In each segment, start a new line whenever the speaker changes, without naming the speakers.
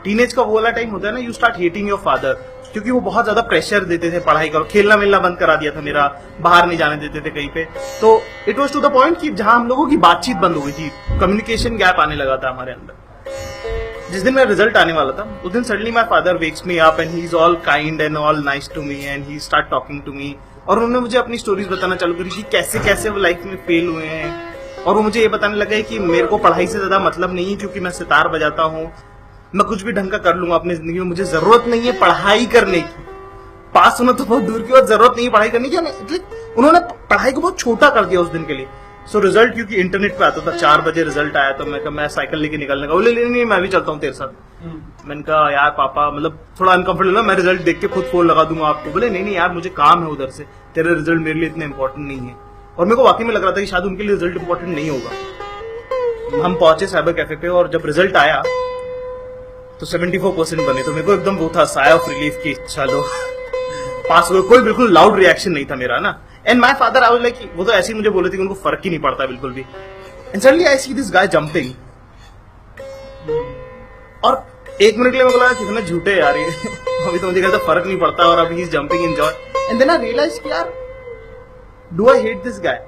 Teenage का वो वाला टाइम होता है ना, you start hating your father, क्योंकि वो बहुत ज्यादा प्रेशर देते थे, पढ़ाई करो, खेलना मिलना बंद करा दिया था मेरा, बाहर नहीं जाने देते थे कहीं पे। तो it was to the point कि जहां हम लोगों की बातचीत बंद हो गई थी, कम्युनिकेशन गैप आने लगा था हमारे अंदर। जिस दिन मेरा रिजल्ट आने वाला था, उस दिन suddenly my father wakes me up and he is all kind and all nice to me and he start talking to me, और उन्होंने मुझे अपनी स्टोरीज बताना चालू करी कि कैसे कैसे वो लाइफ में फेल हुए हैं। और वो मुझे ये बताने लगा कि मेरे को पढ़ाई से ज्यादा मतलब नहीं है, क्योंकि मैं सितार बजाता हूँ, मैं कुछ भी ढंग का कर लूंगा अपनी जिंदगी में, मुझे जरूरत नहीं है पढ़ाई करने की। पास होना तो बहुत दूर की बात, जरूरत नहीं है पढ़ाई करने की। उन्होंने पढ़ाई को बहुत छोटा कर दिया उस दिन के लिए। सो रिजल्ट क्योंकि इंटरनेट पे आता था, 4 बजे रिजल्ट आया, तो मैं साइकिल लेके निकलने का, बोले नहीं मैं भी चलता हूँ तेरे साथ। मैंने कहा यार पापा, मतलब थोड़ा अनकंफर्टेबल है, मैं रिजल्ट देख के खुद फोन लगा दूंगा आपको। बोले नहीं यार मुझे काम है उधर से, तेरा रिजल्ट मेरे लिए इतना इंपॉर्टेंट नहीं है। और मेरे को वाकई में लग रहा था कि शायद उनके लिए रिजल्ट इंपॉर्टेंट नहीं होगा। हम पहुंचे साइबर कैफे पे, और जब रिजल्ट आया तो 74% बने, तो मेरे को एकदम वो था साय ऑफ रिलीफ की चलो पास हो गए। कोई बिल्कुल लाउड रिएक्शन नहीं था मेरा ना। And my father I was like, वो तो ऐसे ही मुझे बोले थे कि उनको फर्क ही नहीं पड़ता बिल्कुल भी। And suddenly I see this guy jumping, और 1 मिनट के लिए मेरे को लगा कितना झूठे यार ये अभी तो मुझे कहता फर्क नहीं पड़ता, और अभी he is jumping enjoy. And then I realise कि यार do I hate this guy.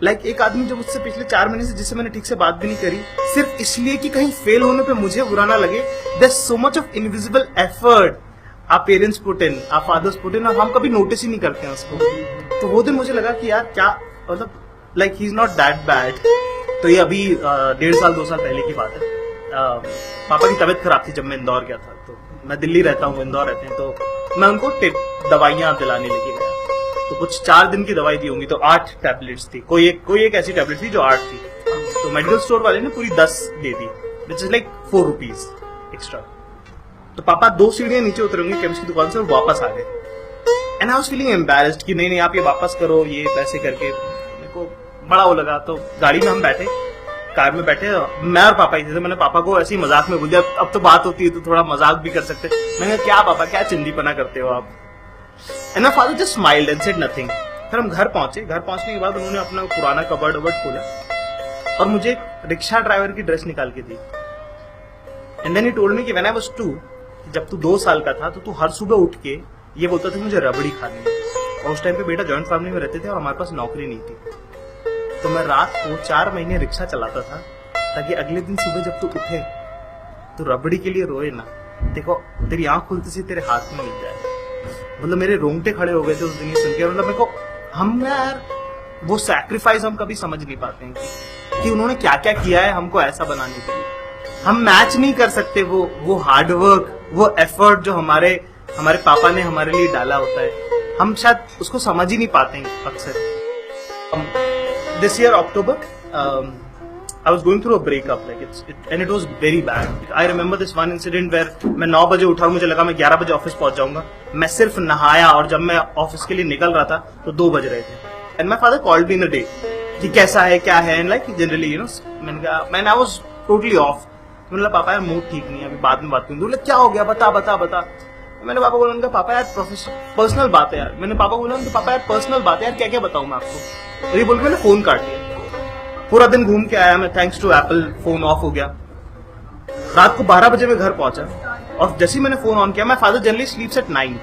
Like एक आदमी जो मुझसे पिछले 4 महीने से, जिससे मैंने ठीक से बात भी नहीं करी, सिर्फ इसलिए कि कहीं फेल होने पे मुझे बुरा ना लगे। There so much of invisible effort our parents put in, our fathers put in, और हम कभी नोटिस ही नहीं करते हैं उसको। तो वो दिन मुझे लगा कि यार क्या मतलब, like he is not that bad. तो ये अभी 1.5 साल 2 साल पहले की बात है। पापा की तबीयत खराब थी जब मैं इंदौर गया था, तो मैं दिल्ली रहता हूँ, इंदौर रहते हैं, तो मैं उनको दवाइयां दिलाने लेके गया। तो कुछ 4 दिन की दवाई दी होंगी, तो 8 टैबलेट्स थी, कोई एक ऐसी टैबलेट थी जो 8 थी। तो मेडिकल स्टोर वाले ने पूरी 10 दे दी, which is like 4 rupees extra. तो पापा 2 सीढ़ियां नीचे उतरेंगे केमिस्ट की दुकान से और वापस आ गए। And I was feeling embarrassed कि नहीं आप ये वापस करो, ये पैसे करके। मेरे को बड़ा वो लगा। तो गाड़ी में हम बैठे, कार में बैठे, मैं और पापा ही थे। तो मैंने पापा को ऐसे ही मजाक में बोल दिया, अब तो बात होती है तो थोड़ा मजाक भी कर सकते। मैंने कहा क्या पापा, क्या चिंदीपना करते हो आप। And my father just smiled and said nothing. फिर हम घर पहुंचे। घर पहुंचने के बाद उन्होंने अपना पुराना कबर्ड खोला और मुझे रिक्शा ड्राइवर की ड्रेस निकाल के दी। And then he told me कि व्हेन आई वाज 2, जब तू 2 साल का था, तो तू हर सुबह उठ के ये बोलता था मुझे रबड़ी खानी है। और उस टाइम पे बेटा जॉइंट फैमिली में रहते थे और हमारे पास नौकरी नहीं थी। तो मैं रात को 4 महीने रिक्शा चलाता था, ताकि अगले दिन सुबह जब तू उठे तो रबड़ी के लिए रोए ना। देखो तेरी आंख खुलते से तेरे हाथ में मिल जाए। मतलब मेरे रोंगटे खड़े हो गए थे उस दिन ये सुन के। मतलब मेरे को, हम यार वो सैक्रिफाइस हम कभी समझ नहीं पाते हैं कि उन्होंने क्या क्या किया है हमको ऐसा बनाने के लिए। हम मैच नहीं कर सकते वो हार्डवर्क, वो एफर्ट जो हमारे पापा ने हमारे लिए डाला होता है। हम शायद उसको समझ ही नहीं पाते हैं अक्सर। This year October, I was going through a breakup, and it was very bad. I remember this one incident where मैं 9 बजे उठा, मुझे लगा मैं 11 बजे ऑफिस पहुंच जाऊंगा। मैं सिर्फ नहाया और जब मैं ऑफिस के लिए निकल रहा था तो 2 बज रहे थे। And my father called me in a day कि कैसा है, क्या है, एंड लाइक जनरली मैंने कहा, आई वाज टोटली ऑफ। मैंने बोला पापा यार मूड ठीक नहीं है, अभी बाद में बात करूंगा। बोले क्या हो गया, बता बता बता। मैंने पापा को बोला, पापा यार पर्सनल बात है यार। मैंने पापा को बोला पापा यार पर्सनल बात है यार, क्या क्या बताऊं मैं आपको। और ये बोल के मैंने फोन काट दिया। पूरा दिन घूम के आया मैं, thanks to Apple phone off हो गया। रात को 12 बजे मैं घर पहुंचा और जैसे ही मैंने फोन ऑन किया, my father generally sleeps at 9।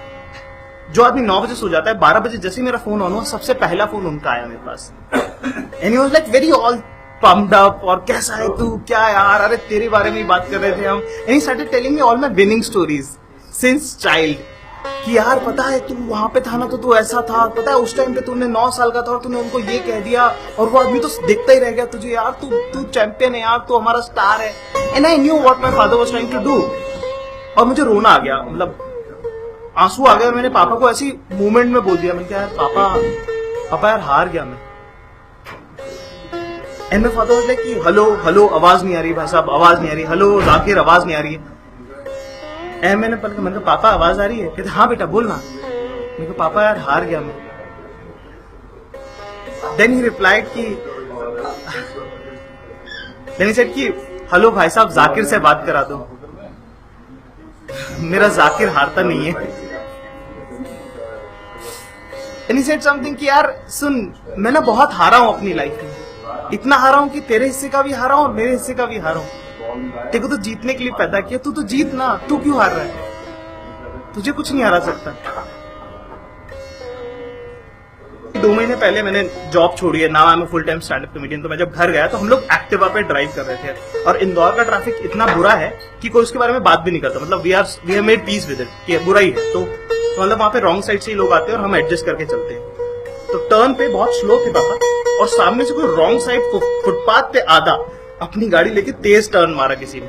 जो आदमी 9 बजे सो जाता है, 12 बजे जैसे ही मेरा फोन ऑन हुआ, सबसे पहला फोन उनका आया मेरे पास। And he was like very all pumped up, और कैसा है तू, क्या यार, अरे तेरे बारे में ही बात कर रहे थे हम। And he started telling me all my winning stories since child, कि यार पता है तू वहां पे था ना, तो तू ऐसा था, पता है उस टाइम पे तूने 9 साल का था और तूने उनको ये कह दिया, और वो आदमी तो देखता ही रह गया तुझे, यार तू चैंपियन है यार, तू हमारा स्टार है। And I knew what my father was trying to do. और मुझे रोना आ गया, मतलब आंसू आ गए, और मैंने पापा को ऐसी मूवमेंट में बोल दिया। मैंने कहा यार पापा यार हार गया मैं। And my father was like कि हेलो आवाज नहीं आ रही भाई साहब, आवाज नहीं आ रही, हेलो जाकिर आवाज नहीं आ रही है। मैंने कहा पापा आवाज आ रही है? कहते हाँ बेटा बोलना। मैंने कहा पापा यार हार गया मैं। देन ही रिप्लाइड कि देन ही सेड कि हेलो भाई साहब जाकिर से बात करा दो। मेरा जाकिर हारता नहीं है। एंड ही सेड समथिंग कि यार सुन, मैं ना बहुत हारा हूं अपनी लाइफ में, इतना हारा हूं कि तेरे हिस्से का भी हारा हूं और मेरे हिस्से का भी हारा हूं। तेरे को तो जीतने के लिए पैदा किया, तू तो जीत ना, तू क्यों हार रहा है? तुझे कुछ नहीं हरा सकता। 2 महीने पहले मैंने जॉब छोड़ी है, now I am a full time stand up comedian. तो मैं जब घर गया तो हम लोग एक्टिवा पे ड्राइव कर रहे थे और इंदौर का ट्रैफिक इतना बुरा है कि कोई उसके बारे में बात भी नहीं करता। मतलब we have made peace with it कि बुरा ही है, तो मतलब वहां पे रॉन्ग साइड से ही लोग आते हैं और हम एडजस्ट करके चलते हैं। तो टर्न पे बहुत स्लो थे पापा और सामने से कोई रॉन्ग साइड फुटपाथ पे आधा अपनी गाड़ी लेके तेज टर्न मारा किसी ने,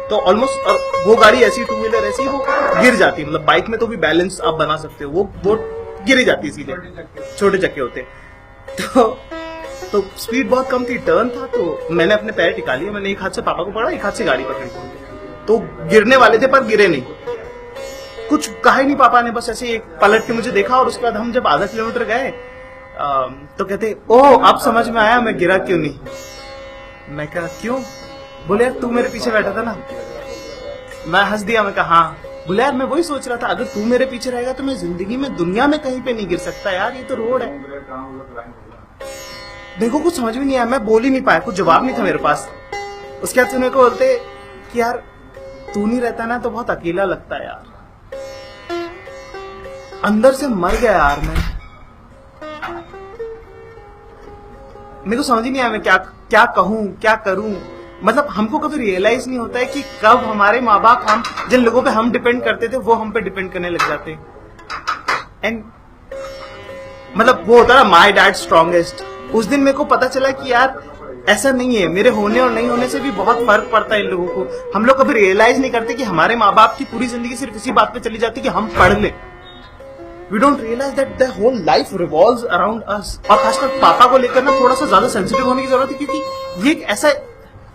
तो ऑलमोस्ट वो गाड़ी ऐसी, टू व्हीलर ऐसी, वो गिर जाती है। मतलब बाइक में तो भी बैलेंस आप बना सकते हो, वो गिरी जाती है सीधे, छोटे चक्के होते। तो स्पीड बहुत कम थी, टर्न था, तो मैंने अपने पैर टिका लिया। मैंने एक हाथ से पापा को पकड़ा, एक हाथ से गाड़ी पकड़ी, तो गिरने वाले थे पर गिरे नहीं। कुछ कहा ही नहीं पापा ने, बस ऐसे एक पलट के मुझे देखा और उसके बाद हम जब आधा किलोमीटर गए तो कहते ओह अब समझ में आया मैं गिरा क्यों नहीं। मैं कहा क्यों? बोले यार तू मेरे पीछे बैठा था ना। मैं हंस दिया, मैं कहा हाँ। बोले यार मैं वही सोच रहा था, अगर तू मेरे पीछे रहेगा तो मैं जिंदगी में दुनिया में कहीं पे नहीं गिर सकता यार, ये तो रोड है। देखो कुछ समझ में नहीं आया, मैं बोल ही नहीं पाया, कुछ जवाब नहीं था मेरे पास। उसके बाद मेरे को बोलते कि यार तू नहीं रहता ना तो बहुत अकेला लगता है यार। अंदर से मर गया यार मैं। मेरे को समझ ही नहीं आया मैं क्या कहूं, क्या करूं। मतलब हमको कभी रियलाइज नहीं होता है कि कब हमारे माँ बाप, हम जिन लोगों पे हम डिपेंड करते थे वो हम पे डिपेंड करने लग जाते हैं। एंड मतलब वो होता है ना माई डैड स्ट्रॉन्गेस्ट। उस दिन मेरे को पता चला कि यार ऐसा नहीं है, मेरे होने और नहीं होने से भी बहुत फर्क पड़ता है इन लोगों को। हम लोग कभी रियलाइज नहीं करते कि हमारे माँ बाप की पूरी जिंदगी सिर्फ इसी बात पे चली जाती है कि हम पढ़ लें। We don't realize that the whole life revolves around us। और खासकर पापा को लेकर ना थोड़ा सा ज्यादा सेंसिटिव होने की जरूरत है, क्योंकि ये एक ऐसा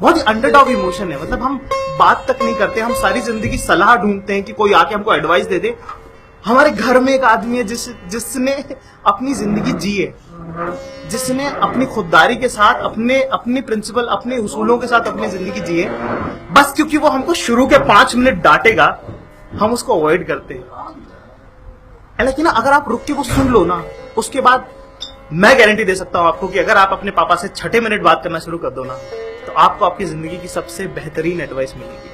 बहुत ही अंडरडॉग इमोशन है। मतलब हम बात तक नहीं करते, हम सारी जिंदगी सलाह ढूंढते हैं कि कोई आके हमको एडवाइस दे दे। हमारे घर में एक आदमी है जिसने अपनी जिंदगी जी है, जिसने अपनी खुददारी के साथ अपने प्रिंसिपल, अपने उसूलों के साथ अपनी जिंदगी जी है। बस क्योंकि वो हमको शुरू के 5 मिनट डांटेगा, हम उसको अवॉइड करते हैं। लेकिन ना अगर आप रुक के वो सुन लो ना, उसके बाद मैं गारंटी दे सकता हूं आपको कि अगर आप अपने पापा से 6 मिनट बात करना शुरू कर दो ना, तो आपको आपकी जिंदगी की सबसे बेहतरीन एडवाइस मिलेगी।